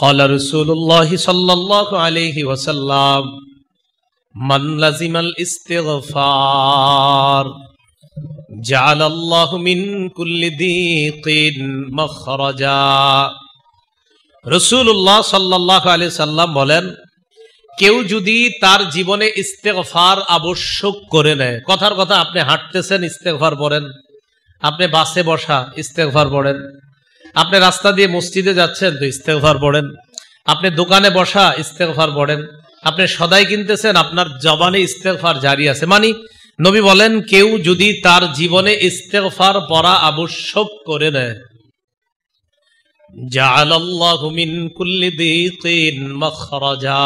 قال رسول الله صلى الله عليه وسلم من لزم الاستغفار جعل الله من كل ضيق مخرجا। রাসূলুল্লাহ সাল্লাল্লাহু আলাইহি সাল্লাম বলেন, কেউ যদি তার জীবনে ইস্তেগফার আবশ্যক করে নেয়, কথার কথা আপনি হাঁটতেছেন ইস্তেগফার পড়েন, আপনি বাসে বসা ইস্তেগফার পড়েন, আপনি রাস্তা দিয়ে মসজিদে যাচ্ছেন তো ইস্তেগফার পড়েন, আপনি দোকানে বসা ইস্তেগফার পড়েন, আপনি সদাই কিনতেছেন আপনার জবানে ইস্তেগফার জারি আছে। মানে নবী বলেন, কেউ যদি তার জীবনে ইস্তেগফার পড়া আবশ্যক করে নেয়, জাআলাল্লাহু মিন কুল্লি দীকিন মাখরাজা,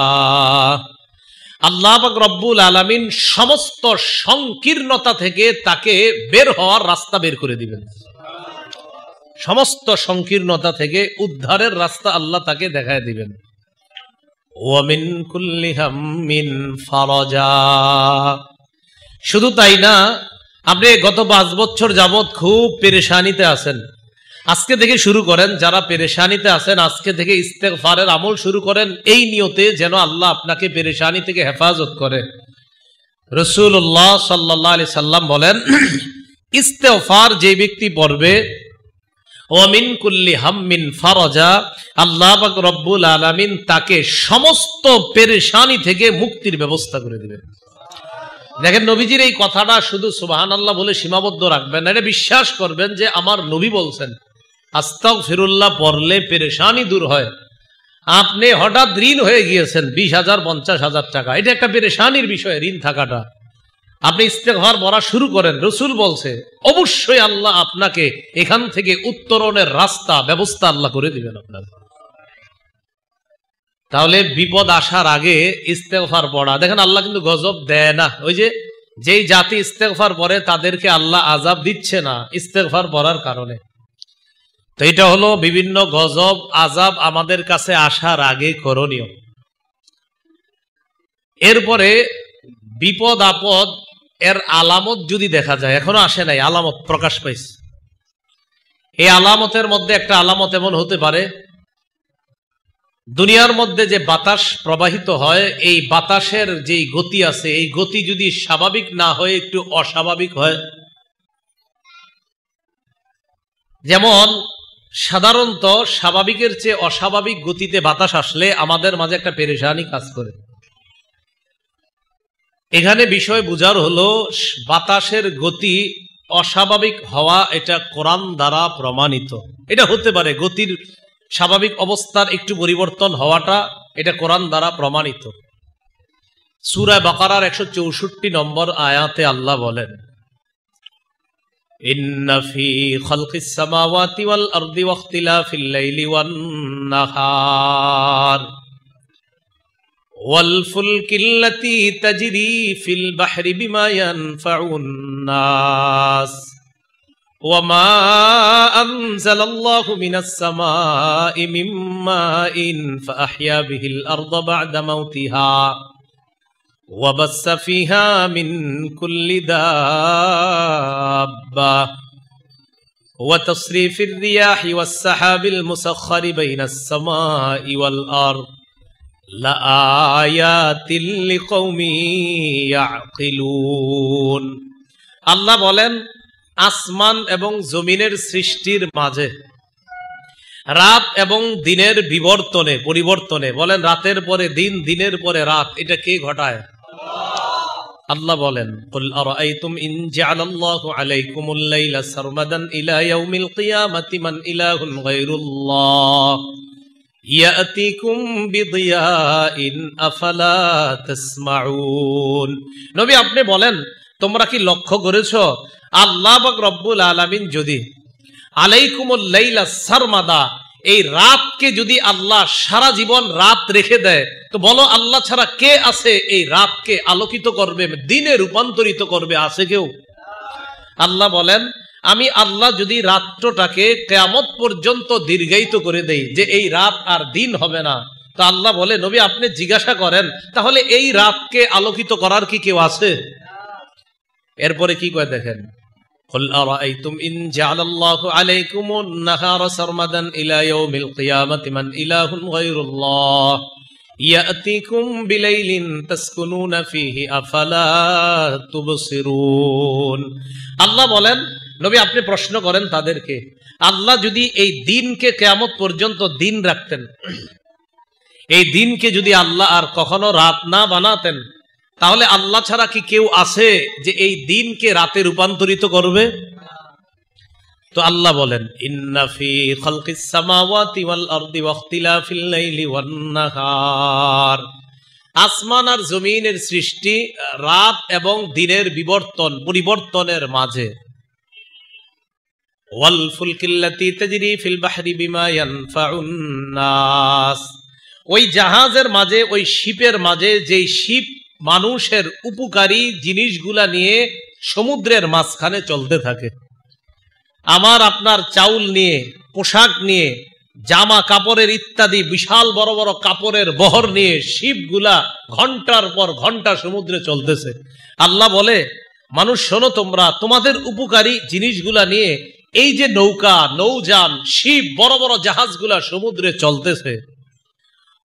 আল্লাহ পাক রব্বুল আলামিন সমস্ত সংকীর্ণতা থেকে তাকে বের হওয়ার রাস্তা বের করে দিবেন। সমস্ত সংকীর্ণতা থেকে উদ্ধারের রাস্তা আল্লাহ তাকে দেখায় দিবেন। ওয়া মিন কুল্লি হাম্মিন ফারাজা। শুধু তাই না, আপনি গত 5 বছর যাবত খুব পেরেশানিতে আছেন, আজকে থেকে শুরু করেন। যারা পেরেশানিতে আছেন আজকে থেকে ইস্তেগফারের আমল শুরু করেন, এই নিয়তে যেন আল্লাহ আপনাকে পেরেশানি থেকে হেফাজত করে। রাসূলুল্লাহ সাল্লাল্লাহু আলাইহি সাল্লাম বলেন, ইস্তেগফার যে ব্যক্তি পড়বে, ওয়া মিন কুল্লি হাম্মিন ফারাজা, আল্লাহ পাক রব্বুল আলামিন তাকে সমস্ত পেরেশানি থেকে মুক্তির ব্যবস্থা করে দিবেন। দেখেন, নবীজির এই কথাটা শুধু সুবহানাল্লাহ বলে সীমাবদ্ধ রাখবেন না, এটা বিশ্বাস করবেন যে আমার নবী বলছেন আস্তাগফিরুল্লাহ পড়লে পেরেশানি দূর হয়। আপনি হঠাৎ ঋণ হয়ে গিয়েছেন 20,000 50,000 টাকা, এটা একটা পেরেশানির বিষয়, ঋণ থাকাটা। আপনি ইস্তেগফার পড়া শুরু করেন, রাসূল বলছে অবশ্যই আল্লাহ আপনাকে এখান থেকে উত্তরণের রাস্তা ব্যবস্থা আল্লাহ করে দিবেন আপনার। তাহলে বিপদ আসার আগে ইস্তেগফার পড়া, দেখেন আল্লাহ কিন্তু গজব দেয় না। ওই যে যেই জাতি ইস্তেগফার পড়ে তাদেরকে আল্লাহ আযাব দিচ্ছে না ইস্তেগফার পড়ার কারণে। তো এটা হলো বিভিন্ন গজব আযাব আমাদের কাছে আসার আগে করণীয়। এরপরে বিপদ আপদ এর আলামত যদি দেখা যায়, এখনো আসে নাই, আলামত প্রকাশ পাইছে। এই আলামতের মধ্যে একটা আলামত এমন হতে পারে, দুনিয়ার মধ্যে যে বাতাস প্রবাহিত হয়, এই বাতাসের যে গতি আছে, এই গতি যদি স্বাভাবিক না হয়ে একটু অস্বাভাবিক হয়। যেমন সাধারণত স্বাভাবিকের চেয়ে অস্বাভাবিক গতিতে বাতাস আসলে আমাদের মাঝে একটা পেরেশানি কাজ করে। এখানে বিষয় বুঝার হলো, বাতাসের গতি অস্বাভাবিক হওয়া এটা কোরআন দ্বারা প্রমাণিত। এটা হতে পারে গতির স্বাভাবিক অবস্থার একটু পরিবর্তন হওয়াটা, এটা কোরআন দ্বারা প্রমাণিত। সূরা বাকারার 164 নম্বর আয়াতে আল্লাহ বলেন, ইন্না ফি খালকিস সামাওয়াতি ওয়াল আরদি ওয়াখতিলাফিল লাইলি ওয়ান নাহার ওয়াল ফুলকিল্লাতী তাজরি ফিল বাহরি বিমা ইয়ানফাউন নাস وما أنزل الله من السماء من ماء فأحيا به الأرض بعد موتها وبث فيها من كل دابة وتصريف الرياح والسحاب المسخر بين السماء والأرض لآيات لقوم يعقلون। আল্লাহ বলেন, আসমান এবং জমিনের সৃষ্টির মাঝে, রাত এবং দিনের পরিবর্তনে, বলেন রাতের পরে দিন, দিনের পরে রাত, এটা কে ঘটায়? আল্লাহ বলেন, কুল আরাআইতুম ইন জাআলাল্লাহু আলাইকুমুল লাইলা সারমাদান ইলা ইয়াউমিল কিয়ামাতি মান ইলাহুন গায়রুল্লাহ ইয়াতিকুম বিদিয়াইন আফালা তাসমাউন। নবী আপনি বলেন, তোমরা কি লক্ষ্য করেছো আল্লাহ পাক রব্বুল আলামিন যদি আলাইকুমুল লাইলা সারমাদা, এই রাতকে যদি আল্লাহ সারা জীবন রাত রেখে দেয়, তো বলো আল্লাহ ছাড়া কে আছে এই রাতকে আলোকিত করবে, দিনে রূপান্তরিত করবে? আছে কেউ? আল্লাহ বলেন, আমি আল্লাহ যদি রাত্রটাকে কিয়ামত পর্যন্ত দীর্ঘায়িত করে দেই, যে এই রাত আর দিন হবে না, তো আল্লাহ বলে, নবী আপনি জিজ্ঞাসা করেন, তাহলে এই রাতকে আলোকিত করার কি কেউ আছে? এরপরে কি কয় দেখেন, قل أرأيتم إن جعل الله عليكم النهار سرمدا إلى يوم القيامة من إله غير الله يأتيكم بليل تسكنون فيه أفلا تبصرون আল্লাহ বলেন, নবী আপনি প্রশ্ন করেন তাদেরকে, আল্লাহ যদি এই দিনকে কিয়ামত পর্যন্ত দিন রাখতেন, এই দিনকে যদি আল্লাহ আর কখনো রাত না বানাতেন, তাহলে আল্লাহ ছাড়া কি কেউ আছে যে এই দিনকে রাতে রূপান্তরিত করবে? তো আল্লাহ বলেন, ইন্না ফি খালকিস সামাওয়াতি ওয়াল আরদি ওয়া ইখতিলাফিল লাইলি ওয়ান নাহার, আসমান আর জমিনের সৃষ্টি রাত এবং দিনের পরিবর্তনের মাঝে, ওয়াল ফুলকিল্লাতী তাজরি ফিল বাহরি বিমা ইয়ানফাউন নাস, ওই জাহাজের মাঝে, ওই শিপের মাঝে, যেই শিপ মানুষের উপকারী জিনিসগুলা নিয়ে সমুদ্রের মাঝখানে চলতে থাকে। আমার আপনার চাউল নিয়ে, পোশাক নিয়ে, জামা কাপড়ের ইত্যাদি বিশাল বড় বড় কাপড়ের বহর নিয়ে শিপগুলা ঘন্টার পর ঘন্টা সমুদ্রে চলতেছে। আল্লাহ বলে, মানুষ শোনো, তোমরা তোমাদের উপকারী জিনিসগুলা নিয়ে এই যে নৌকা, নৌযান, শিপ, বড় বড় জাহাজগুলা সমুদ্রে চলতেছে,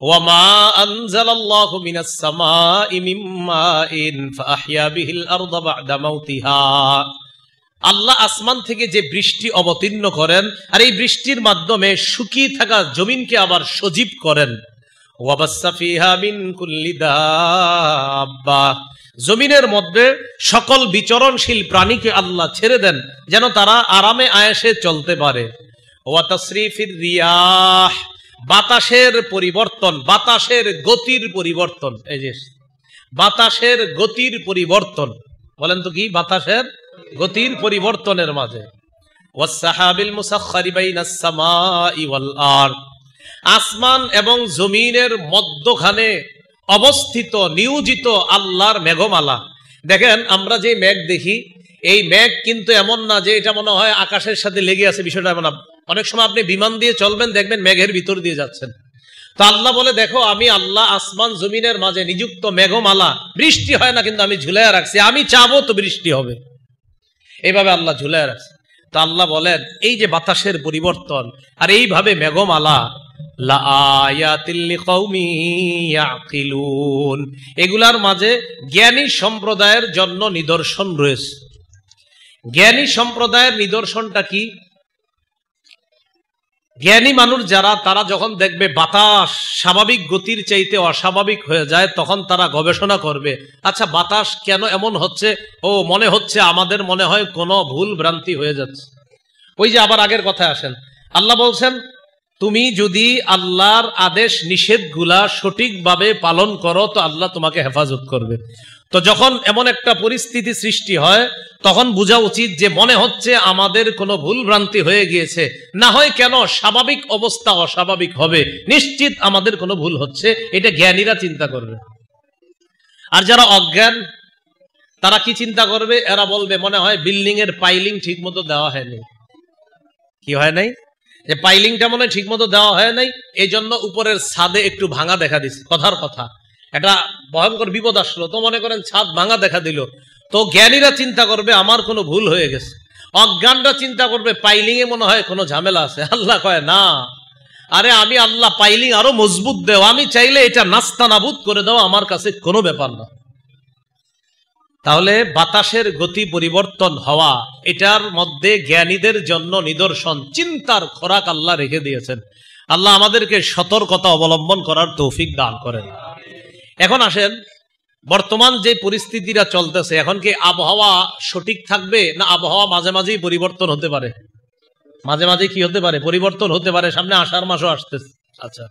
ওয়ামা আনজালাল্লাহু মিনাস সামাই মিন মাইন ফাআহইয়া বিহিল আরদা বা'দা মাউতিহা, আল্লাহ আসমান থেকে যে বৃষ্টি অবতীর্ণ করেন আর এই বৃষ্টির মাধ্যমে শুকিয়ে থাকা জমিনকে আবার সজীব করেন। ওয়াবাসসা ফিহা মিন কুল্লি দাব্বা, জমিনের মধ্যে সকল বিচরণশীল প্রাণীকে আল্লাহ ছেড়ে দেন যেন তারা আরামে আয়েশে চলতে পারে। ওয়া তাসরিফির রিয়াহ, বাতাসের পরিবর্তন, বাতাসের গতির পরিবর্তন, এই যে বাতাসের গতির পরিবর্তন, বলেন তো কি? বাতাসের গতির পরিবর্তনের মাঝে। ওয়াসসাহাবিল মুসাখখারি বাইনাস সামাই ওয়াল আরদ, আসমান এবং জমিনের মধ্যখানে অবস্থিত নিয়োজিত আল্লাহর মেঘমালা। দেখেন, আমরা যে মেঘ দেখি, এই মেঘ কিন্তু এমন না যে এটা মনে হয় আকাশের সাথে লেগে আছে, বিষয়টা এমন না। অনেক সময় আপনি বিমান দিয়ে চলবেন, দেখবেন মেঘের ভিতর দিয়ে যাচ্ছেন। তো আল্লাহ বলে, দেখো আমি আল্লাহ আসমান জমিনের মাঝে নিযুক্ত মেঘমালা, বৃষ্টি হয় না কিন্তু আমি ঝুলাইয়া রাখছি, আমি চাবো তো বৃষ্টি হবে, এইভাবে আল্লাহ ঝুলাইয়া রাখছে। তো আল্লাহ বলেন, এই যে বাতাসের পরিবর্তন আর এইভাবে মেঘমালা, লাআয়াতিল লিকাউমি ইয়াকিলুন, এগুলার মাঝে জ্ঞানী সম্প্রদায়ের জন্য নিদর্শন রয়েছে। জ্ঞানী সম্প্রদায়ের নিদর্শনটা কি? জ্ঞানী মানুষ যারা, তারা যখন দেখবে বাতাস স্বাভাবিক গতির চাইতে অস্বাভাবিক হয়ে যায়, তখন তারা গবেষণা করবে, আচ্ছা বাতাস কেন এমন হচ্ছে? ও মনে হচ্ছে আমাদের মনে হয় কোনো ভুল ভ্রান্তি হয়ে যাচ্ছে। ওই যে আবার আগের কথায় আসেন, আল্লাহ বলছেন, তুমি যদি আল্লাহর আদেশ নিষেধগুলা সঠিকভাবে পালন করো তো আল্লাহ তোমাকে হেফাজত করবে। তো যখন এমন একটা পরিস্থিতি সৃষ্টি হয়, তখন বোঝা উচিত যে মনে হচ্ছে আমাদের কোনো ভুল ভ্রান্তি হয়ে গিয়েছে, না হয় কেন স্বাভাবিক অবস্থা অস্বাভাবিক হবে, নিশ্চিত আমাদের কোনো ভুল হচ্ছে, এটা জ্ঞানীরা চিন্তা করবে। আর যারা অজ্ঞান, তারা কি চিন্তা করবে? এরা বলবে মনে হয় বিল্ডিং এর পাইলিং ঠিক মতো দেওয়া হয়নি। কি হয় নাই? যে পাইলিংটা মনে ঠিক মতো দেওয়া হয় নাই, এই জন্য উপরের ছাদে একটু ভাঙা দেখা দিচ্ছে। কথার কথা, একটা ভয়ঙ্কর বিপদ আসলো, তো মনে করেন ছাদ ভাঙা দেখা দিল, তো জ্ঞানীরা চিন্তা করবে আমার কোনো ভুল হয়ে গেছে, অজ্ঞানরা চিন্তা করবে পাইলিং এ মনে হয় কোনো ঝামেলা আছে। আল্লাহ কয়, না, আরে আমি আল্লাহ পাইলিং আরো মজবুত দেও, আমি চাইলে এটা নাস্তানাবুদ করে দাও, আমার কাছে কোনো ব্যাপার না। তাহলে বাতাসের গতি পরিবর্তন হওয়া, এটার মধ্যে জ্ঞানীদের জন্য নিদর্শন, চিন্তার খোরাক আল্লাহ রেখে দিয়েছেন। আল্লাহ আমাদেরকে সতর্কতা অবলম্বন করার তৌফিক দান করেন। এখন আসেন, বর্তমান যে পরিস্থিতিটা চলতেছে, এখন কি আবহাওয়া সঠিক থাকবে, না আবহাওয়া মাঝে মাঝেই পরিবর্তন হতে পারে? মাঝে মাঝে কি হতে পারে? পরিবর্তন হতে পারে। সামনে আষাঢ় মাসও আসতেছে। আচ্ছা,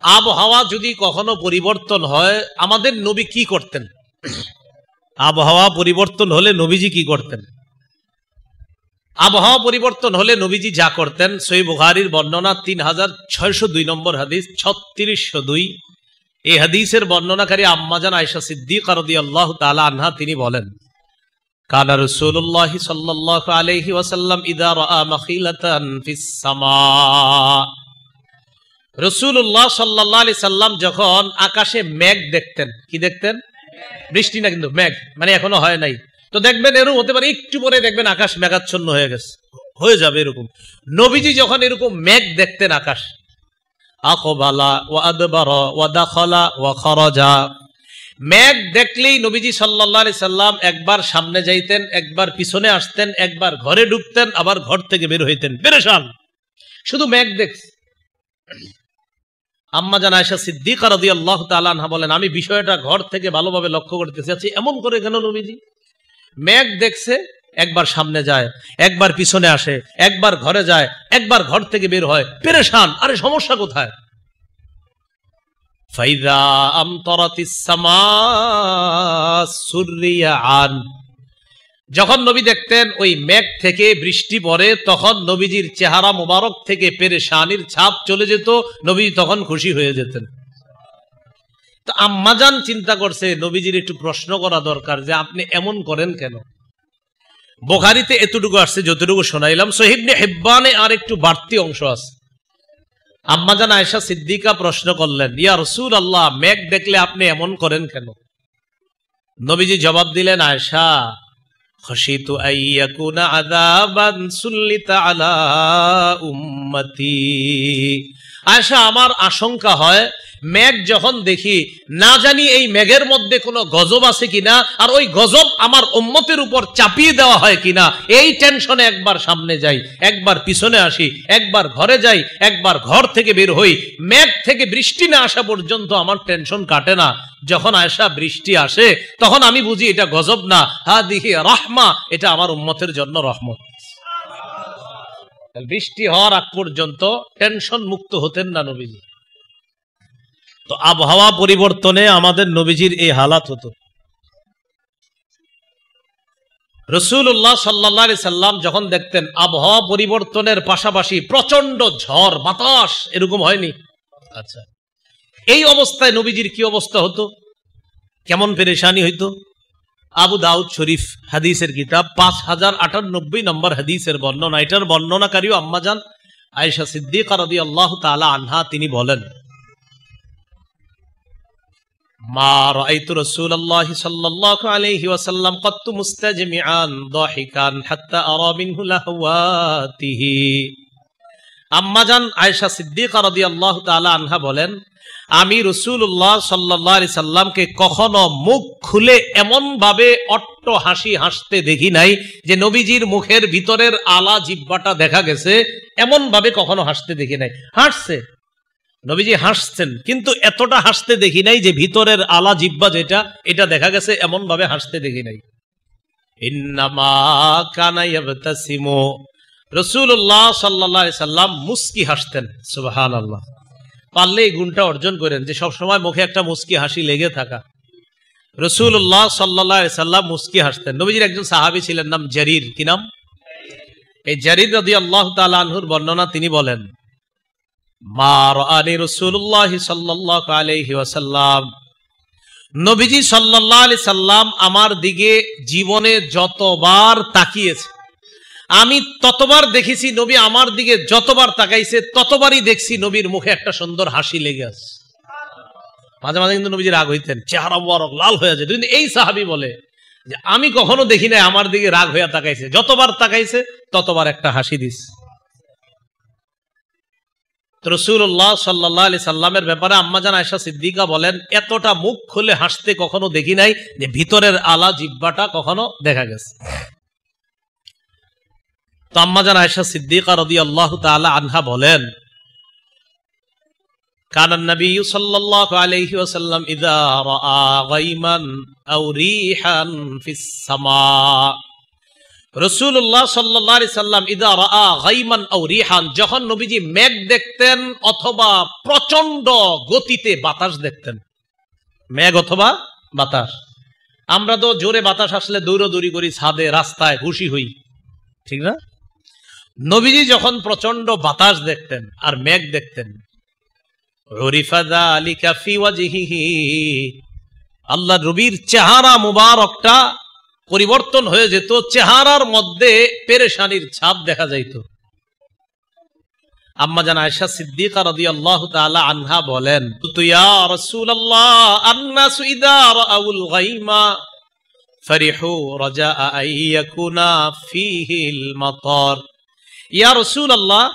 আবহাওয়া যদি কখনো পরিবর্তন হয়, আমাদের নবী কি করতেন? আবহাওয়া পরিবর্তন হলে নবীজি কি করতেন? আবহাওয়া পরিবর্তন হলে নবীজি যা করতেন, সহিহ বুখারীর বর্ণনা 3602 নম্বর হাদিস, 3602, এই হাদিসের বর্ণনাকারী আম্মাজান আয়েশা সিদ্দিকা রাদিয়াল্লাহু তাআলা আনহা, তিনি বলেন, কানা রাসূলুল্লাহ সাল্লাল্লাহু আলাইহি ওয়াসাল্লাম ইযা রাআ মাখিলাতান ফিস সামা, রাসূলুল্লাহ সাল্লাল্লাহু আলাইহি সাল্লাম যখন আকাশে মেঘ দেখতেন, কি দেখতেন? বৃষ্টি না কিন্তু মেঘ, মানে এখনো হয় নাই, তো দেখবেন এরকম হতে পারে, একটু পরে দেখবেন আকাশ মেঘাচ্ছন্ন হয়ে গেছে, হয়ে যাবে এরকম। নবীজি যখন এরকম মেঘ দেখতেন আকাশ, আকবালা ওয়া আদবারা ওয়া দাখালা ওয়া খারাজা, মেঘ দেখলেই নবীজি সাল্লাল্লাহু আলাইহি সাল্লাম একবার সামনে যাইতেন, একবার পিছনে আসতেন, একবার ঘরে ঢুকতেন, আবার ঘর থেকে বের হইতেন, পেরেশান, শুধু মেঘ দেখছে। আম্মা জান আয়েশা সিদ্দিকা রাদিয়াল্লাহু তাআলা আনহা বলেন, আমি বিষয়টা ঘর থেকে ভালোভাবে লক্ষ্য করতেছি, আছি এমন করে কেন নবীজি মেঘ দেখছে, একবার সামনে যায়, একবার পিছনে আসে, একবার ঘরে যায়, একবার ঘর থেকে বের হয়, পেরেশান, আরে সমস্যা কোথায়? ফাইদা আমতারাতিস সামা সুররিয়ান, যখন নবী দেখতেন ওই মেঘ থেকে বৃষ্টি পড়ে, তখন নবীজির চেহারা মোবারক থেকে পেরেশানির ছাপ চলে যেত, নবী তখন খুশি হয়ে যেতেন। তো আম্মাজান চিন্তা করছে নবীজির একটু প্রশ্ন করা দরকার যে আপনি এমন করেন কেন। বুখারীতে এতটুকু আসছে যতটুকু শোনাইলাম, সহিহ ইবনে হিব্বানে আর একটু বাড়তি অংশ আছে। আম্মাজান আয়েশা সিদ্দিকা প্রশ্ন করলেন, ইয়া রাসূলুল্লাহ, মেঘ দেখলে আপনি এমন করেন কেন? নবীজি জবাব দিলেন, আয়েশা, খাশিতু আইয়াকুনা আযাবান সুল্লিতা আলা উম্মতি। আয়েশা, আমার আশঙ্কা হয় মেঘ যখন দেখি, না জানি এই মেঘের মধ্যে কোনো গজব আছে কিনা, আর ওই গজব আমার উম্মতের উপর চাপিয়ে দেওয়া হয় কিনা, এই টেনশনে একবার সামনে যাই, একবার পিছনে আসি, একবার ঘরে যাই, একবার ঘর থেকে বের হই, মেঘ থেকে বৃষ্টি না আসা পর্যন্ত আমার টেনশন কাটে না। যখন আয়েশা বৃষ্টি আসে তখন আমি বুঝি এটা গজব না, হাদিহি রাহমা, এটা আমার উম্মতের জন্য রহমত। বৃষ্টি হওয়ার আগ পর্যন্ত টেনশন মুক্ত হতেন না নবীজি। তো আবহাওয়া পরিবর্তনে আমাদের নবীজির এই হালাত হতো। রাসূলুল্লাহ সাল্লাল্লাহু আলাইহি সাল্লাম যখন দেখতেন আবহাওয়া পরিবর্তনের পাশাপাশি প্রচন্ড ঝড় বাতাস, এরকম হয়নি? আচ্ছা, এই অবস্থায় নবীজির কি অবস্থা হতো, কেমন পেরেশানি হইতো? আবু দাউদ শরীফ হাদিসের কিতাব 5098 নম্বর হাদিসের বর্ণনা, এটার বর্ণনাকারীও আম্মাজান আয়েশা সিদ্দিকা রাদিয়াল্লাহু তাআলা আনহা, তিনি বলেন, মা রাআইতু রাসূলুল্লাহ সাল্লাল্লাহু আলাইহি ওয়াসাল্লাম কত্তু মুস্তাজমিআন দাহিকান হাত্তা আরা মিনহু লাহওয়াতিহি। আম্মাজান আয়েশা সিদ্দিকা রাদিয়াল্লাহু তাআলা আনহা বলেন, আমি রাসূলুল্লাহ সাল্লাল্লাহু আলাইহি সাল্লামকে কখনো মুখ খুলে এমন ভাবে অট্ট হাসি হাসতে দেখি নাই যে নবীজির মুখের ভিতরের আলা জিহ্বাটা দেখা গেছে, এমন ভাবে কখনো হাসতে দেখি নাই। হাসছে, নবীজি হাসছেন, কিন্তু এতটা হাসতে দেখি নাই যে ভিতরের আলা জিহ্বা যেটা, এটা দেখা গেছে, এমন ভাবে হাসতে দেখি নাই। ইন্নামা কানা ইয়াবতাসিমু, রাসূলুল্লাহ সাল্লাল্লাহু আলাইহি সাল্লাম মুস্কি হাসতেন। সুবহানাল্লাহ, পারলে এই গুণটা অর্জন করেন যে সব সময় মুখে একটা মুস্কি হাসি লেগে থাকা। রাসূলুল্লাহ সাল্লাল্লাহু আলাইহি সাল্লাম মুস্কি হাসতেন। নবীজির একজন সাহাবী ছিলেন, নাম জারির। কি নাম? এই জারির রাদিয়াল্লাহু তাআলা আনহুর বর্ণনা, তিনি বলেন, মা রাআনি রাসূলুল্লাহ সাল্লাল্লাহু আলাইহি ওয়াসাল্লাম, নবীজি সাল্লাল্লাহু আলাইহি সাল্লাম আমার দিকে জীবনে যতবার তাকিয়েছে, আমি ততবার দেখেছি নবী আমার দিকে যতবার তাকাইছে ততবারই দেখছি নবীর মুখে একটা সুন্দর হাসি লেগে আছে। মাঝে মাঝে কিন্তু নবীজি রাগ হইতেন, চেহারা মুবারক লাল হয়ে যেত, কিন্তু এই সাহাবী বলে যে আমি কখনো দেখি নাই আমার দিকে রাগ হইয়া তাকাইছে, যতবার তাকাইছে ততবার একটা হাসি দিস। রাসূলুল্লাহ সাল্লাল্লাহু আলাইহি সাল্লামের ব্যাপারে আম্মাজান আয়েশা সিদ্দিকা বলেন, এতটা মুখ খুলে হাসতে কখনো দেখি নাই যে ভিতরের আলা জিহ্বাটা কখনো দেখা গেছে। তো আম্মাজান আয়েশা সিদ্দিকা রাদিয়াল্লাহু তাআলা আনহা বলেন, কানা নবী সাল্লাল্লাহু আলাইহি ওয়াসাল্লাম ইযা রাআ গায়মান আও রিহান ফিস সামা, রাসূলুল্লাহ সাল্লাল্লাহু আলাইহি সাল্লাম ইযা রাআ গায়মান আও রিহান, যখন নবীজি মেঘ দেখতেন অথবা প্রচন্ড গতিতে বাতাস দেখতেন, মেঘ অথবা বাতাস। আমরা তো জোরে বাতাস আসলে দৌড়াদৌড়ি করি, ছাদে রাস্তায় খুশি হই, ঠিক না? নবীজি যখন প্রচন্ড বাতাস দেখতেন আর মেঘ দেখতেন, উরিফা যালিকা ফি ওয়াজহিহি, আল্লাহ নবীর চেহারা মুবারকটা পরিবর্তন হয়ে যেত, চেহারার মধ্যে পেরেশানির ছাপ দেখা যাইত। আম্মাজান আয়েশা সিদ্দিকা রাদিয়াল্লাহু তাআলা আনহা বলেন, ইয়া রাসূলুল্লাহ, আন-নাসু ইযা রাআউল গায়মা ফারিহু রাজা আইয়াকুনা ফিহিল মাতার। ইয়া রাসূলুল্লাহ,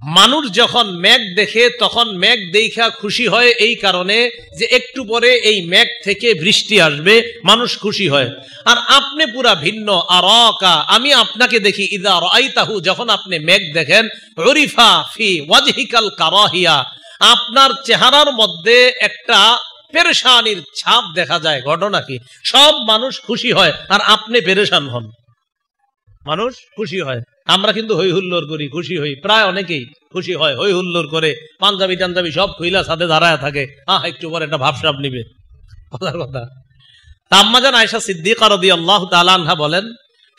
মানুষ যখন মেঘ দেখে তখন মেঘ দেখা খুশি হয় এই কারণে যে একটু পরে এই মেঘ থেকে বৃষ্টি আসবে, মানুষ খুশি হয়। আর আপনি পুরা ভিন্ন। আরাকা, আমি আপনাকে দেখি, ইযা রাআইতাহু, যখন আপনি মেঘ দেখেন, উরিফা ফি ওয়াজহিকাল কারাহিয়া, আপনার চেহারার মধ্যে একটা পেরেশানির ছাপ দেখা যায়। ঘটনা কি? সব মানুষ খুশি হয় আর আপনি পেরেশান হন। মানুষ খুশি হয়, আমরা কিন্তু হই হুল্লোড় করি, খুশি হই, প্রায় অনেকেই খুশি হয়, হই হুল্লোড় করে, পাঞ্জাবি টাঞ্জাবি সব খুইলা সাথে দাঁড়ায় থাকে, একটু পরে একটা ভাবসাব নিবে, কথার কথা। আম্মাজান আয়েশা সিদ্দিকা রাদিয়াল্লাহু তাআলা আনহা বলেন,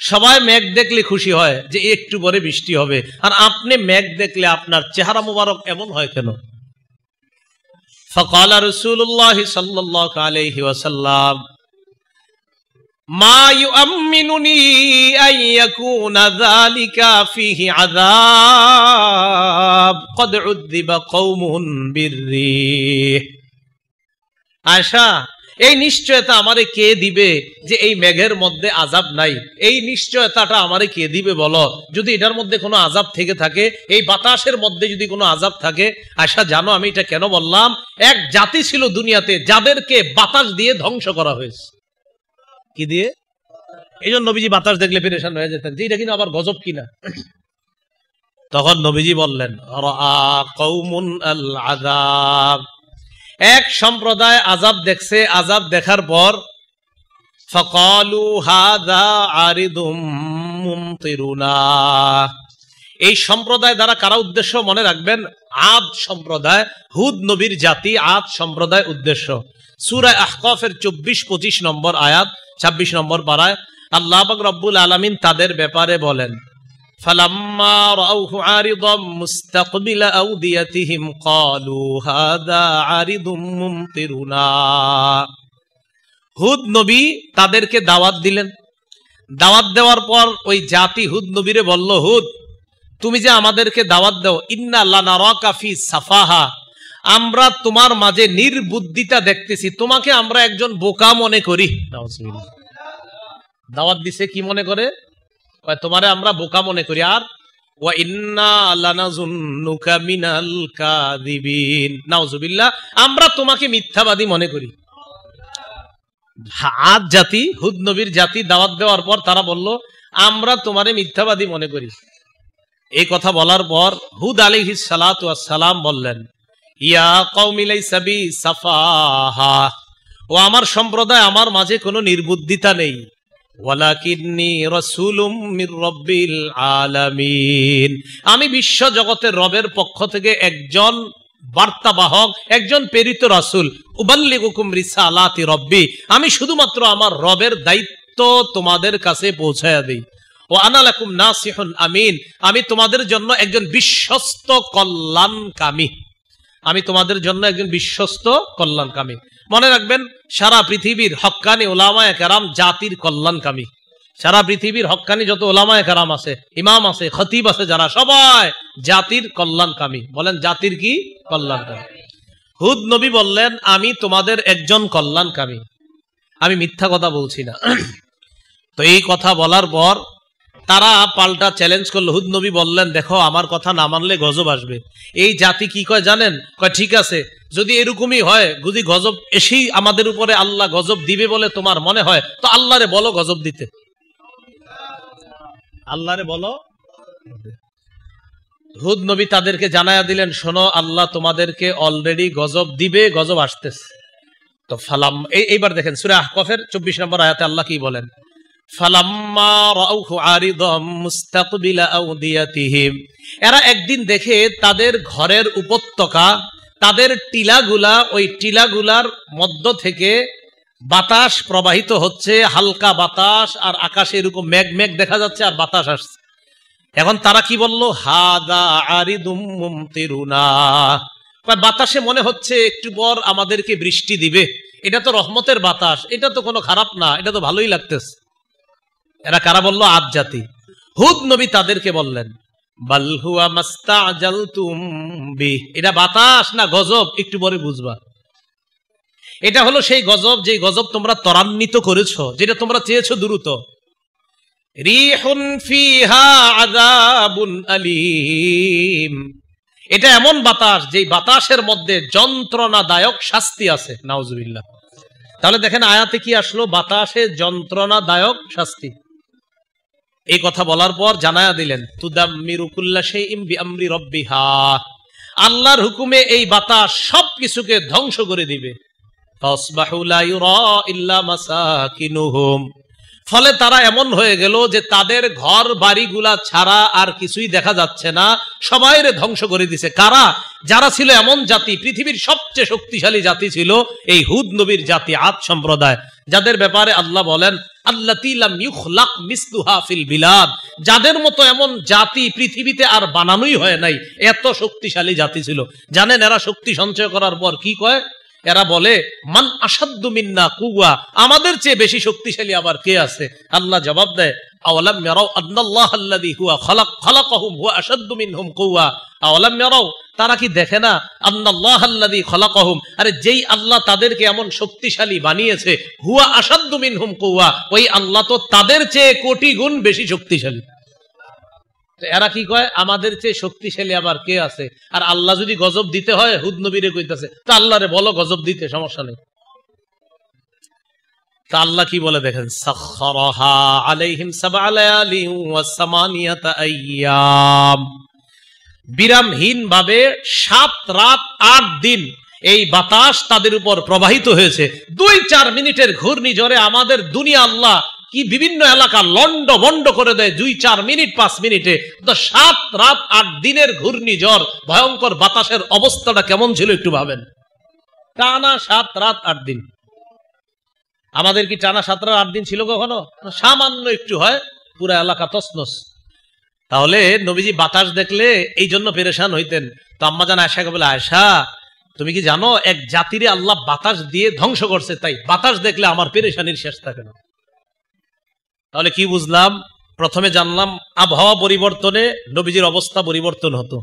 সবাই মেঘ দেখলে খুশি হয় যে একটু পরে বৃষ্টি হবে, আর আপনি মেঘ দেখলে আপনার চেহারা মুবারক এমন হয় কেন? ফাকালা রাসূলুল্লাহ সাল্লাল্লাহু আলাইহি ওয়াসাল্লাম, মা ইউআম্মিনুনি আন ইয়াকুনা যালিকা ফীহি আযাব ক্বাদ উযযিবা কওমুন বিররিহ। আয়েশা, এই নিশ্চয়তা আমারে কে দিবে যে এই মেঘের মধ্যে আযাব নাই? এই নিশ্চয়তাটা আমারে কে দিবে বলো? যদি এটার মধ্যে কোনো আযাব থেকে থাকে, এই বাতাসের মধ্যে যদি কোনো আযাব থাকে। আয়েশা, জানো আমি এটা কেন বললাম? এক জাতি ছিল দুনিয়াতে যাদেরকে বাতাস দিয়ে ধ্বংস করা হয়েছে। কি দিয়ে? এই জন্য নবীজি বাতাস দেখলে পেরেশান হয়ে যেতেন যে এটা কিনা আবার গজব কিনা। তখন নবীজি বললেন, রাআ কওমুন আল আযাব, এক সম্প্রদায় আযাব দেখছে। আযাব দেখার পর ফাকালু হাযা আরিদুম মুমতিরুনা। এই সম্প্রদায় দ্বারা কারা উদ্দেশ্য মনে রাখবেন? আদ সম্প্রদায়, হুদ নবীর জাতি, আদ সম্প্রদায় উদ্দেশ্য। সূরা আহকাফের 24-25 নম্বর আয়াত, 26 নম্বর পারায় আল্লাহ পাক রব্বুল আলামিন তাদের ব্যাপারে বলেন, ফালাম্মা রাআউহু আরিদাম মুস্তাকবিলা আওদিয়াতিহিম ক্বালু হাযা আরিদুম মুমতিরুনা। হুদ নবী তাদেরকে দাওয়াত দিলেন। দাওয়াত দেওয়ার পর ওই জাতি হুদ নবীরে বলল, হুদ, তুমি যে আমাদেরকে দাওয়াত দাও, ইন্না লানারাকা ফি সাফাহা, আমরা তোমার মাঝে নির্বুদ্ধিতা দেখতেছি, তোমাকে আমরা একজন বোকা মনে করি। দাওয়াত দিছে কি মনে করে? তোমারে আমরা বোকা মনে করি। আর ওয়া ইন্না লানাযুন্নুকা মিনাল কাযিবিন, নাউযুবিল্লাহ, আমরা তোমাকে মিথ্যাবাদী মনে করি। আদ জাতি, হুদ নবীর জাতি দাওয়াত দেওয়ার পর তারা বলল, আমরা তোমারে মিথ্যাবাদী মনে করি। এই কথা বলার পর হুদ আলাইহিস সালাতু ওয়াস সালাম বললেন, ইয়া কওমি লাইসা বি সাফাহা, ও আমার সম্প্রদায়, আমার মাঝে কোনো নির্বুদ্ধিতা নেই। ওয়ালাকিন্নী রাসূলুম মির রাব্বিল আলামিন, আমি বিশ্ব জগতের রবের পক্ষ থেকে একজন বার্তাবাহক, একজন প্রেরিত রাসূল। উবাল্লিগুকুম রিসালাতি রব্বি, আমি শুধুমাত্র আমার রবের দায়িত্ব তোমাদের কাছে পৌঁছায়া দেই। ওয়া আনা লাকুম নাসিহুন আমিন, আমি তোমাদের জন্য একজন বিশ্বস্ত কল্যাণকামী। আমি তোমাদের জন্য একজন বিশ্বস্ত কল্যাণকামী। মনে রাখবেন, সারা পৃথিবীর হক্কানি উলামায়ে কেরাম জাতির কল্যাণকামী। সারা পৃথিবীর হক্কানি যত উলামায়ে কেরাম আছে, ইমাম আছে, খতিব আছে, যারা সবাই জাতির কল্যাণকামী। বলেন, জাতির কি কল্যাণকামী? হুদ নবী বললেন, আমি তোমাদের একজন কল্যাণকামী, আমি মিথ্যা কথা বলছি না। তো এই কথা বলার পর তারা পাল্টা চ্যালেঞ্জ করলো। হুদ নবী বললেন, দেখো, আমার কথা না মানলে গজব আসবে। এই জাতি কি কয় জানেন? কয়, ঠিক আছে, যদি এরকমই হয়, যদি গজব এসেই আমাদের উপরে আল্লাহ গজব দিবে বলে তোমার মনে হয়, তো আল্লাহরে বলো গজব দিতে। আল্লাহরে বলো। হুদ নবী তাদেরকে জানায়া দিলেন, শোনো, আল্লাহ তোমাদেরকে অলরেডি গজব দিবে, গজব আসতেছে। তো ফালাম, এইবার দেখেন সূরা আহকাফের 24 নম্বর আয়াতে আল্লাহ কি বলেন, ফালাম্মা রাআউহু আরিদাম মুস্তাকবিলা আওদিয়াতিহিম, এরা একদিন দেখে তাদের ঘরের উপত্যকা, তাদের টিলাগুলা, ওই টিলাগুলার মধ্য থেকে বাতাস প্রবাহিত হচ্ছে, হালকা বাতাস, আর আকাশে এরকম মেঘ মেঘ দেখা যাচ্ছে, আর বাতাস আসছে। এখন তারা কি বলল? হাদা আরিদুম মুমতিরুনা, বাতাসে মনে হচ্ছে একটু পর আমাদেরকে বৃষ্টি দিবে, এটা তো রহমতের বাতাস, এটা তো কোনো খারাপ না, এটা তো ভালোই লাগতেছে। এরা কারা বলল? আদ জাতি। হুদ নবী তাদেরকে বললেন, বাল হুয়া মাস্তাজালতুম বি, এটা বাতাস না গজব, একটু পরে বুঝবা। এটা হলো সেই গজব, যে গজব তোমরা ত্বরান্বিত করেছো, যেটা তোমরা চেয়েছো দ্রুত। রিহুন ফিহা আযাবুন আলীম, এটা এমন বাতাস যে বাতাসের মধ্যে যন্ত্রণাদায়ক শাস্তি আছে। নাউজুবিল্লাহ। তাহলে দেখেন আয়াতে কি আসলো, বাতাসে যন্ত্রণাদায়ক শাস্তি। এই কথা বলার পর জানায়া দিলেন তুদাম্মিরু কুল্লা শাইইন বিআমরি রাব্বিহা, আল্লাহর হুকুমে এই বাতাস সবকিছুকে ধ্বংস করে দিবে। ফাসবাহু লা ইউরা ইল্লা মাসাকিনুহুম, ফলে তারা এমন হয়ে গেল যে তাদের ঘর বাড়িগুলা ছাড়া আর কিছুই দেখা যাচ্ছে না, সবাইরে ধ্বংস করে দিছে। কারা? যারা ছিল এমন জাতি, পৃথিবীর সবচেয়ে শক্তিশালী জাতি ছিল এই হুদ নবীর জাতি, আদ সম্প্রদায়, যাদের ব্যাপারে আল্লাহ বলেন আল্লাতী লাম ইউখলাক মিসলুহা ফিল বিলাদ, যাদের মতো এমন জাতি পৃথিবীতে আর বানানোই হয় নাই, এত শক্তিশালী জাতি ছিল। জানেন এরা শক্তি সঞ্চয় করার পর কি কয়? এরা বলে মান আসাদ্দু মিন্না কুওয়া, আমাদের চেয়ে বেশি শক্তিশালী আবার কে আছে? আল্লাহ জবাব দেয় আওয়ালাম ইয়ারাউ আন্নাল্লাহ আল্লাযী হুয়া খালাকাহুম হুয়া আসাদ্দু মিনহুম কুওয়া, আওয়ালাম ইয়ারাউ, তারা কি দেখে না? আন্নাল্লাহ আল্লাযী খালাকাহুম, আরে যেই আল্লাহ তাদেরকে এমন শক্তিশালী বানিয়েছে, হুয়া আসাদ্দু মিনহুম কুওয়া, ওই আল্লাহ তো তাদের চেয়ে কোটি গুণ বেশি শক্তিশালী। এরা কি কয়? আমাদের চেয়ে শক্তিশালী আবার কে আছে? আর আল্লাহ যদি গজব দিতে হয়, হুদ নবীরে কইতাছে তা আল্লাহরে বলো গজব দিতে, সমস্যা নেই। তা আল্লাহ কি বলে দেখেন, সাখখারাহা আলাইহিম সাবআ লায়ালিন ওয়া সামানিয়াতা আইয়াম, বিরামহীন ভাবে 7 রাত 8 দিন এই বাতাস তাদের উপর প্রবাহিত হয়েছে। 2-4 মিনিটের ঘূর্ণিঝড়ে আমাদের দুনিয়া আল্লাহ কি বিভিন্ন এলাকা লন্ড বন্ড করে দেয় 2-4 মিনিট 5 মিনিটে। তো 7 রাত 8 দিনের ঘূর্ণিঝড়, ভয়ঙ্কর বাতাসের অবস্থাটা কেমন ছিল একটু ভাবেন। টানা 7 রাত 8 দিন। আমাদের কি টানা 7 রাত 8 দিন ছিল কখনো? সামান্য একটু হয়, পুরো এলাকা তছনছ। তাহলে নবীজি বাতাস দেখলে এই জন্য পেরেশান হইতেন। তো আম্মা জান আয়েশাকে বলে, আয়েশা তুমি কি জানো এক জাতিরে আল্লাহ বাতাস দিয়ে ধ্বংস করছে, তাই বাতাস দেখলে আমার পেরেশানির শেষ থাকে না। তাহলে কি বুঝলাম? প্রথমে জানলাম আবহাওয়া পরিবর্তনে নবীজির অবস্থা পরিবর্তন হতো,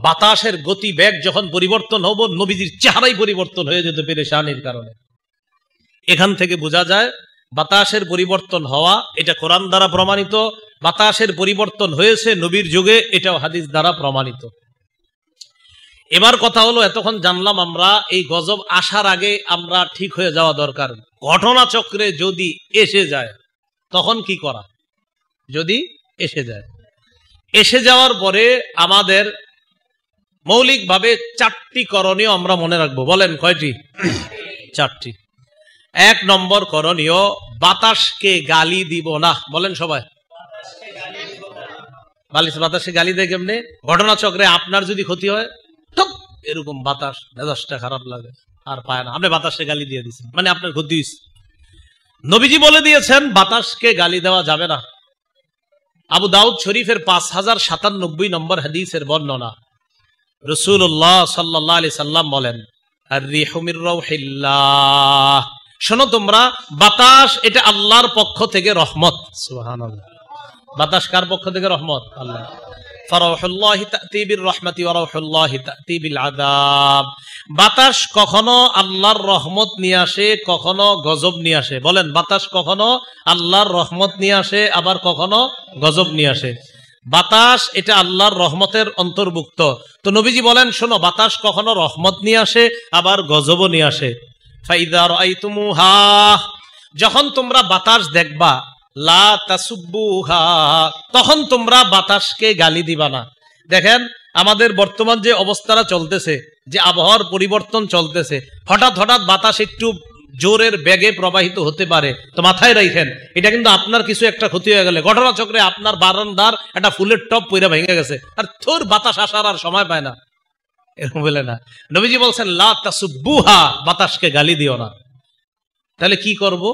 বাতাসের গতি বেগ যখন পরিবর্তন হবো নবীজির চেহারাই পরিবর্তন হয়ে যেত পেরেশানির কারণে। এখান থেকে বোঝা যায় বাতাসের পরিবর্তন হওয়া এটা কোরআন দ্বারা প্রমাণিত, বাতাসের পরিবর্তন হয়েছে নবীর যুগে, এটাও হাদিস দ্বারা প্রমাণিত। এবার কথা হলো, এতক্ষণ জানলাম আমরা এই গজব আসার আগে আমরা ঠিক হয়ে যাওয়া দরকার। ঘটনা চক্রে যদি এসে যায় তখন কি করা? যদি এসে যায়, এসে যাওয়ার পরে আমাদের মৌলিকভাবে 4টি করণীয় আমরা মনে রাখবো। বলেন কয়টি? 4টি। 1 নম্বর করণীয়, বাতাসকে গালি দিব না। বলেন সবাই। বাতাসে গালি দেয় কেমনে? ঘটনা চক্রে আপনার যদি ক্ষতি হয়, ঠিক এরকম বাতাস মেজাজটা খারাপ লাগে, আর পায় না, আপনি বাতাসে গালি দিয়ে দিচ্ছেন, মানে আপনার ক্ষতি হয়েছে। নবীজি বলে দিয়েছেন বাতাসকে গালি দেওয়া যাবে না। আবু দাউদ শরীফের 5097 নম্বর হাদিসের বর্ণনা, রাসূলুল্লাহ সাল্লাল্লাহু আলাইহি সাল্লাম বলেন, আর-রিহু মির রাউহিল্লাহ, শোনো তোমরা, বাতাস এটা আল্লাহর পক্ষ থেকে রহমত। সুবহানাল্লাহ। বাতাস কার পক্ষ থেকে রহমত? আল্লাহ। ফারাউহুল্লাহি তা'তি বির রাহমাতি ওয়া রাউহুল্লাহি তা'তি বিল আযাব, বাতাস কখনো আল্লাহর রহমত নিয়ে আসে, কখনো গজব নিয়ে আসে। বলেন, বাতাস কখনো আল্লাহর রহমত নিয়ে আসে, আবার কখনো গজব নিয়ে আসে। বাতাস এটা আল্লাহর রহমতের অন্তর্ভুক্ত। তো নবীজি বলেন, শোনো, বাতাস কখনো রহমত নিয়ে আসে, আবার গজবও নিয়ে আসে। ফাইদা রাআইতুমুহা, যখন তোমরা বাতাস দেখবা, লা তাসুব্বুহা, তখন তোমরা বাতাসকে গালি দিবা না। দেখেন আমাদের বর্তমান যে অবস্থাটা চলতেছে, যে আবহাওয়ার পরিবর্তন চলতেছে, হঠাৎ হঠাৎ বাতাস একটু জোরের বেগে প্রবাহিত হতে পারে। তো মাথায় রাখেন, এটা কিন্তু আপনার কিছু একটা ক্ষতি হয়ে গেলে, ঘটনা চক্রে আপনার বারান্দার একটা ফুলের টপ পইরা ভেঙে গেছে, আর থোর বাতাস আসার আর সময় পায় না, এরকম বলে না। নবীজি বলছেন লা তাসুব্বুহা, বাতাসকে গালি দিও না। তাহলে কি করব?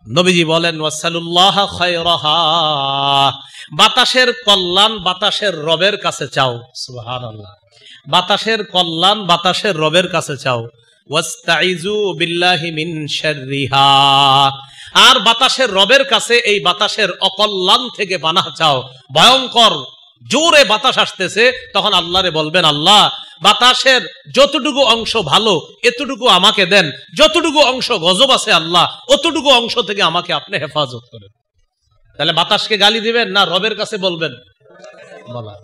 নবীজি বলেন ওয়াসালুল্লাহ খায়রাহা, বাতাসের কল্যাণ বাতাসের রবের কাছে চাও। সুবহানাল্লাহ। বাতাসের কল্যাণ বাতাসের রবের কাছে চাও। ওয়াস্তাইযু বিল্লাহি মিন শাররিহা, আর বাতাসের রবের কাছে এই বাতাসের অকল্যাণ থেকে পানাহ চাও। ভয়ঙ্কর জোরে বাতাস আসতেছে, তখন আল্লাহরে বলবেন, আল্লাহ বাতাসের যতটুকু অংশ ভালো এতটুকু আমাকে দেন, যতটুকু অংশ গজব আছে আল্লাহ অতটুকু অংশ থেকে আমাকে আপনি হেফাজত করেন। তাহলে বাতাসকে গালি দিবেন না রবের কাছে বলবেন? বলা।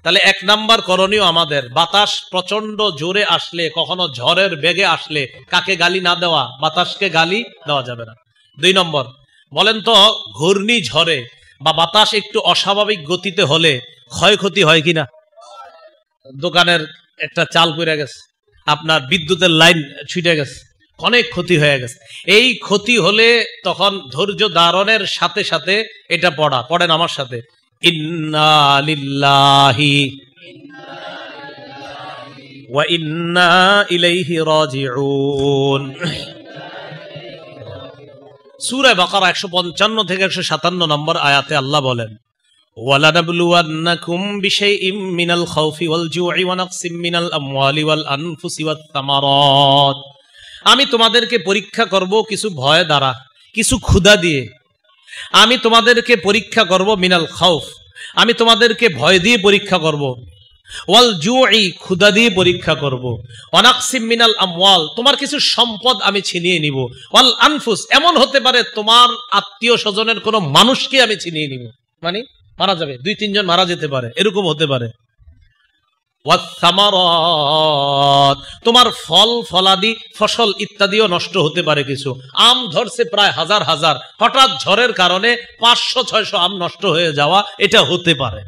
তাহলে এক নাম্বার করণীয় আমাদের, বাতাস প্রচন্ড জোরে আসলে, কখনো ঝড়ের বেগে আসলে কাকে গালি না দেওয়া, বাতাসকে গালি দেওয়া যাবে না। 2 নম্বর, বলেন তো ঘূর্ণি ঝড়ে বা বাতাস একটু অস্বাভাবিক গতিতে হলে ক্ষয়ক্ষতি হয় কিনা? দোকানের একটা চাল পড়ে গেছে, আপনার বিদ্যুতের লাইন ছুটে গেছে, অনেক ক্ষতি হয়ে গেছে। এই ক্ষতি হলে তখন ধৈর্য ধারণের সাথে সাথে এটা পড়েন আমার সাথে, ইন্না লিল্লাহি ওয়া ইন্না ইলাইহি রাজিউন। সূরা বাকারা 155 থেকে 157 নম্বর আয়াতে আল্লাহ বলেন, ওয়ালানাবলুওয়ান্নাকুম বিশাইইম মিনাল খাউফি ওয়াল জু'i ওয়া নাকসিম মিনাল আমওয়ালি ওয়াল আনফুসি ওয়াত তামারাত। আমি তোমাদেরকে পরীক্ষা করব কিছু ভয় দ্বারা, কিছু ক্ষুধা দিয়ে। আমি তোমাদেরকে পরীক্ষা করব মিনাল খাউফ, আমি তোমাদেরকে ভয় দিয়ে পরীক্ষা করব। ওয়াল জু'i, ক্ষুধা দিয়ে পরীক্ষা করব। ওয়া নাকসিম মিনাল আমওয়াল, তোমার কিছু সম্পদ আমি ছিনিয়ে নিব। ওয়াল আনফুস, এমন হতে পারে তোমার আত্মীয় স্বজনের কোনো মানুষকে আমি ছিনিয়ে নিব, মানে মারা যাবে, 2-3 জন মারা যেতে পারে, এরকম হতে পারে। ওয়াত সামারাত, তোমার ফল ফলাদি ফসল ইত্যাদিও নষ্ট হতে পারে। কিছু আম ধরছে প্রায় হাজার হাজার, হঠাৎ ঝড়ের কারণে 500-600 আম নষ্ট হয়ে যাওয়া, এটা হতে পারে,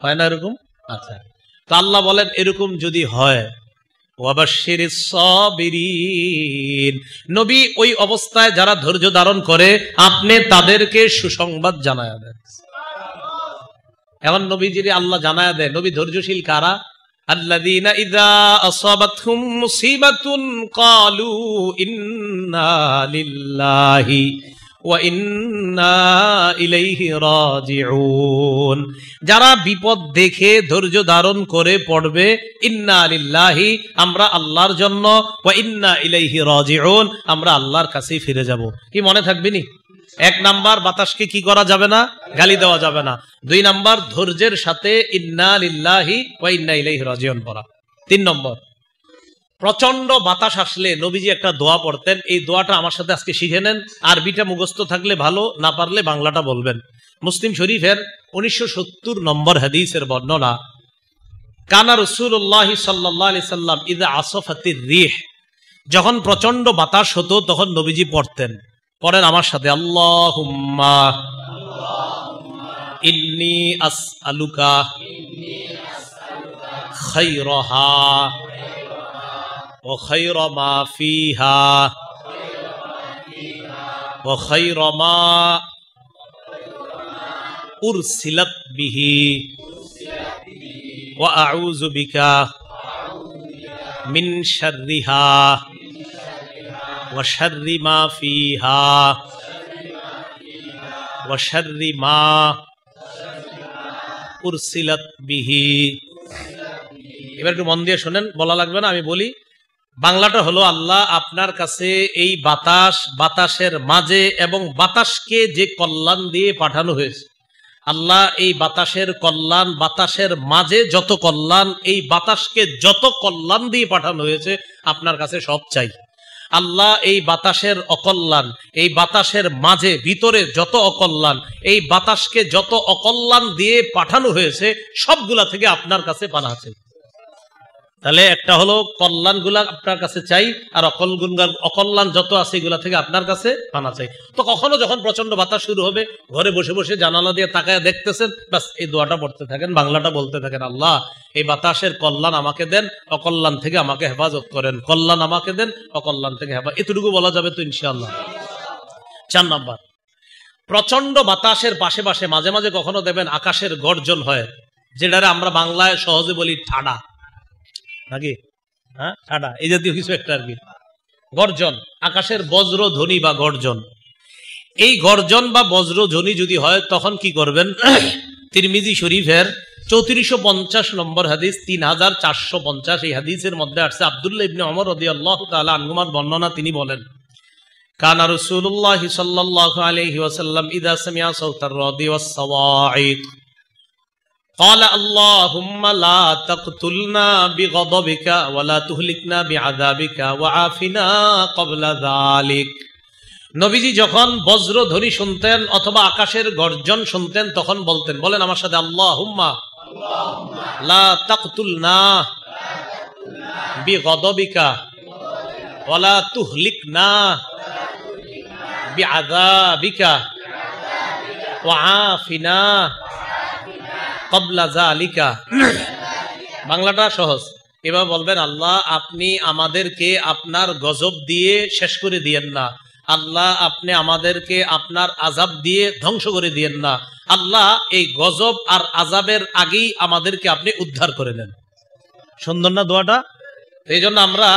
হয় না এরকম? আচ্ছা, তো আল্লাহ বলেন এরকম যদি হয়, ওয়াবাশশিরিস সাবিরিন, নবী ওই অবস্থায় যারা ধৈর্য ধারণ করে আপনি তাদেরকে সুসংবাদ জানায়া দেন। এমন নবীজিরে আল্লাহ জানায়া দেয়, নবী ধৈর্যশীল কারা? আল্লাযীনা ইযা আসাবাতহুম মুসিবাতুন ক্বালু ইন্না লিল্লাহি ওয়া ইন্না ইলাইহি রাজিউন। যারা বিপদ দেখে ধৈর্য ধারণ করে পড়বে ইন্না লিল্লাহি, আমরা আল্লাহর জন্য, ওয়া ইন্না ইলাইহি রাজিউন, আমরা আল্লাহর কাছেই ফিরে যাব। কি মনে থাকবে নি? 1 নাম্বার, বাতাসকে কি করা যাবে না? গালি দেওয়া যাবে না। 2 নাম্বার, ধৈর্যের সাথে ইন্না লিল্লাহি ওয়া ইন্না ইলাইহি রাজিউন পড়া। 3 নম্বর, প্রচন্ড বাতাস আসলে নবীজি একটা দোয়া পড়তেন, এই দোয়াটা আমার সাথে আজকে শিখে নেন। আরবিটা মুখস্থ থাকলে ভালো, না পারলে বাংলাটা বলবেন। মুসলিম শরীফের 1970 নম্বর হাদিসের বর্ণনা, কানা রাসূলুল্লাহ সাল্লাল্লাহু আলাইহি সাল্লাম ইযা আসফাতির রিহ, যখন প্রচন্ড বাতাস হতো তখন নবীজি পড়তেন, পড়েন আমার সাথে, আল্লাহুম্মা ইন্নী আসআলুকা খায়রাহা ওয়া খায়রা মা ফিহা ওয়া খায়রা মা উরসিলাত বিহি ওয়া আউযু বিকা মিন শাররিহা ওয়া শাররি মা ফিহা ওয়া শাররি মা উরসিলাত বিহি। এবার একটু মন দিয়ে শুনেন, বলা লাগবে না, আমি বলি। বাংলাটা হলো, আল্লাহ আপনার কাছে এই বাতাস, বাতাসের মাঝে এবং বাতাসকে যে কল্যাণ দিয়ে পাঠানো হয়েছে, আল্লাহ এই বাতাসের কল্যাণ, বাতাসের মাঝে যত কল্যাণ, এই বাতাসকে যত কল্যাণ দিয়ে পাঠানো হয়েছে আপনার কাছে সব চাই। আল্লাহ এই বাতাসের অকল্যাণ, এই বাতাসের মাঝে ভিতরে যত অকল্যাণ, এই বাতাসকে যত অকল্যাণ দিয়ে পাঠানো হয়েছে সবগুলা থেকে আপনার কাছে পানা চাই। তাহলে একটা হলো কল্যাণগুলা আপনার কাছে চাই, আর অকল্যাণ যত আছে এগুলা থেকে আপনার কাছে পানা চাই। তো কখনো যখন প্রচন্ড বাতাস শুরু হবে, ঘরে বসে বসে জানালা দিয়ে তাকায় দেখতেছেন, বাস এই দোয়াটা পড়তে থাকেন, বাংলাটা বলতে থাকেন, আল্লাহ এই বাতাসের কল্যাণ আমাকে দেন, অকল্যাণ থেকে আমাকে হেফাজত করেন, কল্যাণ আমাকে দেন, অকল্যাণ থেকে হেফাজত। এতটুকু বলা যাবে তো ইনশাআল্লাহ। 4 নাম্বার, প্রচন্ড বাতাসের পাশে পাশে মাঝে মাঝে কখনো দেখবেন আকাশের গর্জন হয়, যেটারে আমরা বাংলায় সহজে বলি ঠাডা, নাকি? হ্যাঁ, ঠাডা, এই জাতীয় কিছু একটা আর কি। গর্জন, আকাশের বজ্র ধ্বনি বা গর্জন। এই গর্জন বা বজ্র ধ্বনি যদি হয় তখন কি করবেন? তিরমিজি শরীফের 3450 নম্বর হাদিস, 3450, এই হাদিসের মধ্যে আসছে আব্দুল্লাহ ইবনে ওমর রাদিয়াল্লাহু তাআলা আনহুমার বর্ণনা। তিনি বলেন, কানা রাসূলুল্লাহ সাল্লাল্লাহু আলাইহি ওয়াসাল্লাম ইযা সামিআ সাওতার রাদি ওয়াস সাওয়াঈক قال اللهم لا تقتلنا بغضبك ولا تهلكنا بعذابك وعافنا قبل ذلك। নবীজি যখন বজ্রধ্বনি শুনতেন অথবা আকাশের গর্জন শুনতেন তখন বলতেন, বলেন আমার সাথে, আল্লাহুম্মা লা তাকতুলনা বিগদবিকা ওয়ালা তুহলিকনা বিআযাবিকা ওয়াআফিনা ক্বাবলা যালিকা। বাংলাটা সহজ, এবার বলবেন, আল্লাহ আপনি আমাদেরকে আপনার গজব দিয়ে শেষ করে দিয়েন না, আল্লাহ আপনি আমাদেরকে আপনার আযাব দিয়ে ধ্বংস করে দিয়েন না, আল্লাহ এই গজব আর আযাবের আগেই আমাদেরকে আপনি উদ্ধার করে নেন। সুন্দর না দোয়াটা? এই জন্য আমরা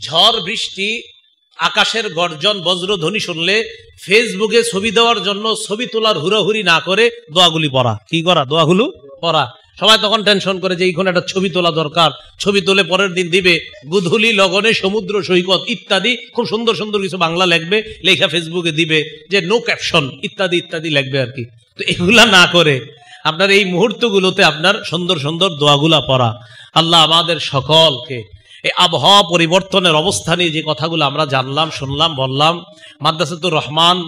ঝড় বৃষ্টি আকাশের গর্জন বজ্রধ্বনি শুনলে ফেসবুকে ছবি দেওয়ার জন্য ছবি তোলার হুড়োহুড়ি না করে দোয়াগুলি পড়া। কি করা? দোয়াগুলো পড়া। সবাই তখন টেনশন করে যে এইখানে একটা ছবি তোলা দরকার, ছবি তুলে পরের দিন দিবে, গুধুলি লগনে সমুদ্র সৈকত ইত্যাদি খুব সুন্দর সুন্দর কিছু বাংলা লিখবে, লেখা ফেসবুকে দিবে যে নো ক্যাপশন ইত্যাদি ইত্যাদি লিখবে আর কি। তো এগুলা না করে আপনার এই মুহূর্তগুলোতে আপনার সুন্দর সুন্দর দোয়াগুলা পড়া। আল্লাহ আমাদের সকলকে এই আবহাওয়া পরিবর্তনের অবস্থা নিয়ে যে কথাগুলো আমরা জানলাম, শুনলাম, বললাম, মাদ্রাসাতুর রহমান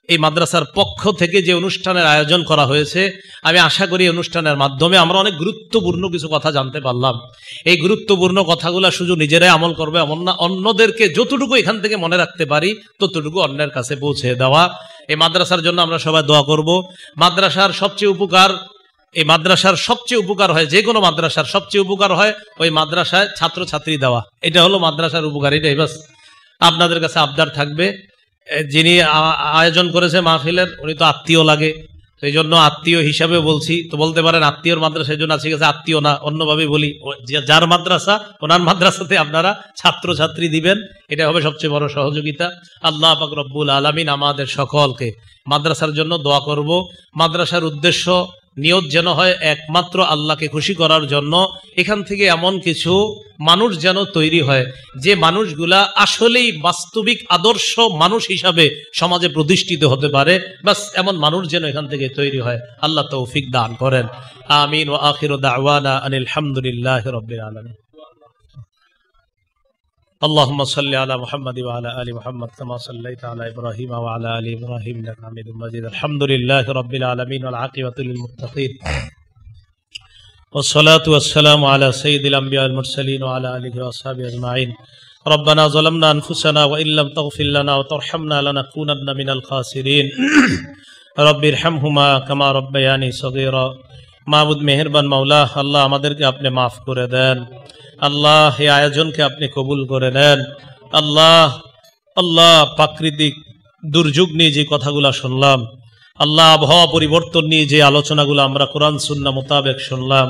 এই মাদ্রাসার পক্ষ থেকে যে অনুষ্ঠানের আয়োজন করা হয়েছে, আমি আশা করি অনুষ্ঠানের মাধ্যমে আমরা অনেক গুরুত্বপূর্ণ কিছু কথা জানতে পারলাম। এই গুরুত্বপূর্ণ কথাগুলো শুধু নিজেরাই আমল করবে এমন না, অন্যদেরকে যতটুকু এখান থেকে মনে রাখতে পারি ততটুকু অন্যের কাছে পৌঁছে দেওয়া। এই মাদ্রাসার জন্য আমরা সবাই দোয়া করব। মাদ্রাসার সবচেয়ে উপকার, এই মাদ্রাসার সবচেয়ে উপকার হয়, যে কোনো মাদ্রাসার সবচেয়ে উপকার হয় ওই মাদ্রাসায় ছাত্রছাত্রী দেওয়া। এটা হলো মাদ্রাসার উপকার। এটাই বাস আপনাদের কাছে আবদার থাকবে। যিনি আয়োজন করেছে মাহফিলের উনি তো আত্মীয় লাগে, তো এই জন্য আত্মীয় হিসাবে বলছি। তো বলতে পারেন আত্মীয়র মাদ্রাসা, এই জন্য আছে গেছে আত্মীয় না, অন্যভাবে বলি, যার মাদ্রাসা ওনার মাদ্রাসাতে আপনারা ছাত্রছাত্রী দিবেন, এটা হবে সবচেয়ে বড় সহযোগিতা। আল্লাহ পাক রব্বুল আলামিন আমাদের সকলকে মাদ্রাসার জন্য দোয়া করব। মাদ্রাসার উদ্দেশ্য নিয়ত যেন হয় একমাত্র আল্লাহকে খুশি করার জন্য। এখান থেকে এমন কিছু মানুষ যেন তৈরি হয় যে মানুষগুলা আসলেই বাস্তবিক আদর্শ মানুষ হিসাবে সমাজে প্রতিষ্ঠিত হতে পারে, বাস এমন মানুষ যেন এখান থেকে তৈরি হয়। আল্লাহ তৌফিক দান করেন। আমিন। ওয়া আখিরু দাওয়ানা আনিল হামদুলিল্লাহি রাব্বিল আলামিন। اللهم صل على محمد وعلى آل محمد كما صليت على إبراهيم وعلى آل إبراهيم إنك حميد مجيد. الحمد لله رب العالمين والعاقبة للمتقين والصلاة والسلام على سيد الأنبياء والمرسلين وعلى آله وأصحابه أجمعين. ربنا ظلمنا أنفسنا وإن لم تغفر لنا وترحمنا لنكونن من الخاسرين. رب ارحمهما كما ربياني صغيرا. মাবুদ মেহেরবান মাওলা, আল্লাহ আমাদেরকে আপনি মাফ করে দেন। আল্লাহ এই আয়োজনকে আপনি কবুল করে নেন। আল্লাহ আল্লাহ প্রাকৃতিক দুর্যোগ নিয়ে যে কথাগুলো শুনলাম, আল্লাহ আবহাওয়া পরিবর্তন নিয়ে যে আলোচনাগুলো আমরা কোরআন সুন্নাহ মোতাবেক শুনলাম,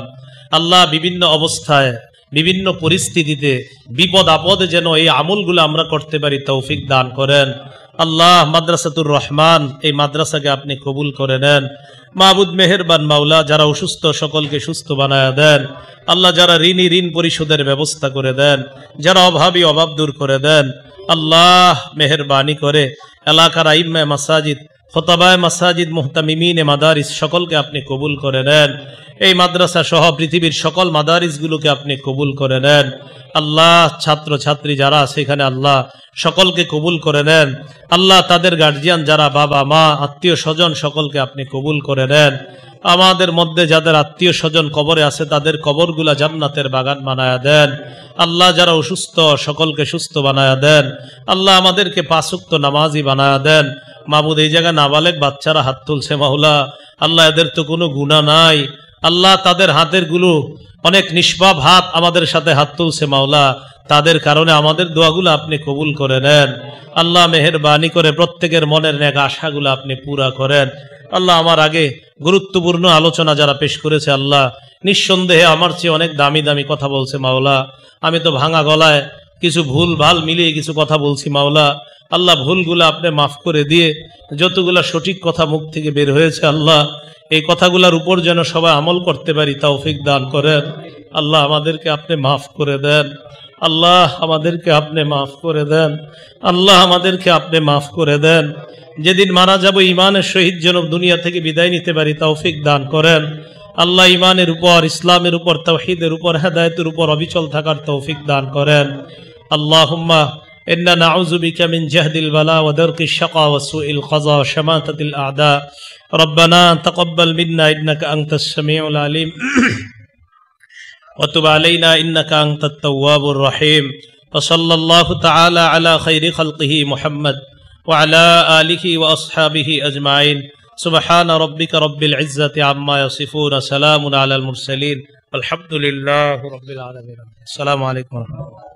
আল্লাহ বিভিন্ন অবস্থায় বিভিন্ন পরিস্থিতিতে বিপদ আপদে যেন এই আমলগুলো আমরা করতে পারি তৌফিক দান করেন। আল্লাহ মাদ্রাসাতুর রহমান এই মাদ্রাসাকে আপনি কবুল করে নেন। মাবুদ মেহেরবান মাওলা, যারা অসুস্থ সকলকে সুস্থ বানায়া দেন। আল্লাহ যারা ঋণী ঋণ পরিশোধের ব্যবস্থা করে দেন, যারা অভাবী অভাব দূর করে দেন। আল্লাহ মেহেরবানি করে এলাকার আইম্মায়ে মাসাজিদ, খোতাবায়ে মাসাজিদ, মুহতামিমিনে মাদারিস সকলকে আপনি কবুল করে নেন। এই মাদ্রাসা সহ পৃথিবীর সকল মাদারিসগুলোকে আপনি কবুল করে নেন। আল্লাহ ছাত্র ছাত্রী যারা আছে এখানে আল্লাহ সকলকে কবুল করে নেন। আল্লাহ তাদের গার্জিয়ান যারা বাবা মা আত্মীয় স্বজন সকলকে আপনি কবুল করে নেন। আমাদের মধ্যে যাদের আত্মীয় স্বজন কবরে আছে তাদের কবরগুলা জান্নাতের বাগান বানায়া দেন। আল্লাহ যারা অসুস্থ সকলকে সুস্থ বানায়া দেন। আল্লাহ আমাদেরকে পাঁচ ওয়াক্ত নামাজি বানায়া দেন। মাবুদ এই জায়গায় নাবালেগ বাচ্চারা হাত তুলছে মাওলা, আল্লাহ এদের তো কোনো গুনাহ নাই। আল্লাহ তাদের হাতের গুলো অনেক নিষ্পাপ হাত আমাদের সাথে হাত তুলছে মাওলা, তাদের কারণে আমাদের দোয়াগুলো আপনি কবুল করে নেন। আল্লাহ মেহেরবানি করে প্রত্যেকের মনের নেক আশাগুলো আপনি পুরা করেন। আল্লাহ আমার আগে গুরুত্বপূর্ণ আলোচনা যারা পেশ করেছে আল্লাহ নিঃসন্দেহে আমার চেয়ে অনেক দামি দামি কথা বলছে মাওলা। আমি তো ভাঙা গলায় কিছু ভুল ভাল মিলিয়ে কিছু কথা বলছি মাওলা। আল্লাহ ভুলগুলো আপনি মাফ করে দিয়ে যতগুলা সঠিক কথা মুখ থেকে বের হয়েছে আল্লাহ এই কথাগুলোর উপর যেন সবাই আমল করতে পারি তৌফিক দান করেন। আল্লাহ আমাদেরকে আপনি মাফ করে দেন। আল্লাহ আমাদেরকে আপনি মাফ করে দেন। আল্লাহ আমাদেরকে আপনি মাফ করে দেন। যেদিন মারা যাব ঈমানের সহিত যেন দুনিয়া থেকে বিদায় নিতে পারি তৌফিক দান করেন। আল্লাহ ইমানের উপর, ইসলামের উপর, তাওহীদের উপর, হেদায়েতের উপর অবিচল থাকার তৌফিক দান করেন। আল্লাহুম্মা ইন্না নাউযু বিকা মিন জাহদিল বালা ওয়া দারকিশ শাকা ওয়া সুইল কাযা ওয়া শামাতাতিল আ'দা। রব্বানা তাকাব্বাল মিন্না ইন্নাকা আনতাস সামিউল আলিম ওয়া তুব আলাইনা ইন্নাকা আনতাত তাওয়াবুর রহিম। ওয়া সাল্লাল্লাহু তাআলা আলা খাইরি খালকিহি মুহাম্মদ ওয়া আলা আলিহি ওয়া আসহাবিহি আজমাইন। সুবহানা রাব্বিকা রাব্বিল ইজ্জাতি আম্মা ইয়াসিফুন, সালামুন আলাল মুরসালিন, আলহামদুলিল্লাহি রাব্বিল আলামিন। আসসালামু আলাইকুম ওয়া রাহমাতুল্লাহ।